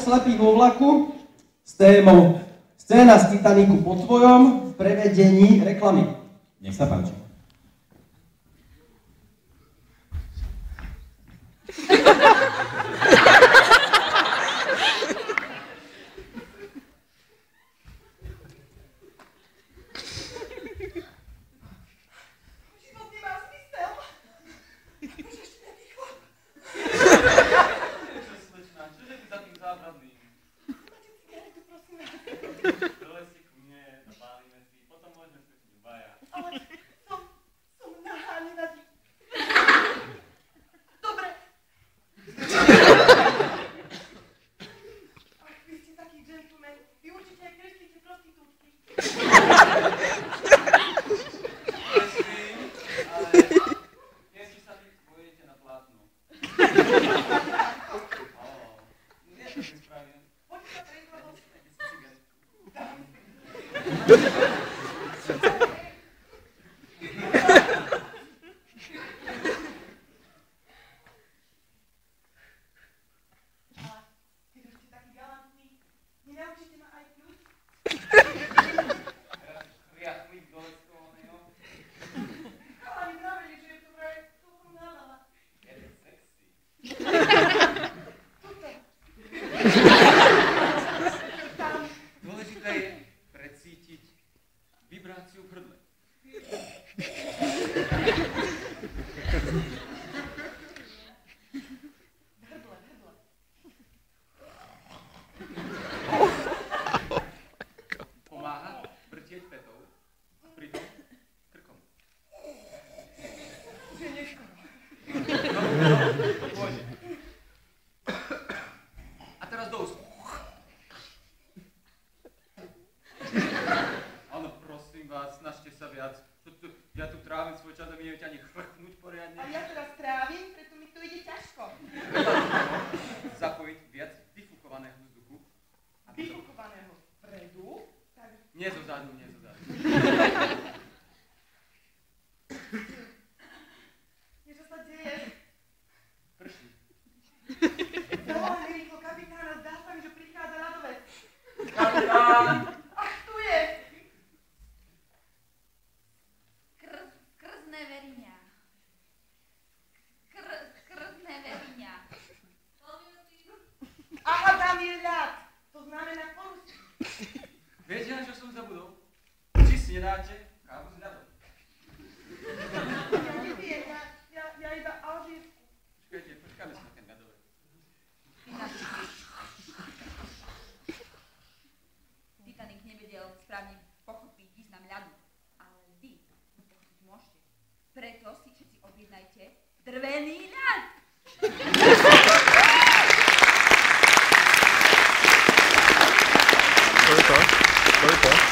slepých vo vlaku s témou Scéna z Titaniku po tvojom v prevedení reklamy. Nech sa páči. Dôležité je precítiť vibráciu v hrdle. Pomáha vrtieť petou a pritom krkom. Už je neskoro. Pôjde. A teraz do úst. Áno, prosím vás, snažte sa viac. Ja tu trávim svoj čas a vy neviete ani chrchnúť poriadne. A ja teraz trávim, preto mi to ide ťažko. Zapojiť viac vyfúkovaného vzduchu. Vyfúkovaného vpredu? Tak... Nie zo zadu, nie zo zadu. Niečo sa deje. Prší. Zavolaj mi rýchlo kapitána, zdá sa mi, že prichádza ľadovec. Kapitán! Ach, tu je! Krzné veriňa. Krzné veriňa. Aha, tam je ľad. To znamená porusy. Viete, na čo som zabudol? Či si nedáte kávu s ľadom? Ja neviem, ja iba alžírsku. Počkajte, počkáme sa na ten ľadovec. Titanic nevedel správne pochopiť význam ľadu, ale vy to pochopiť môžete. Preto si všetci objednajte drvený ľad. To je to.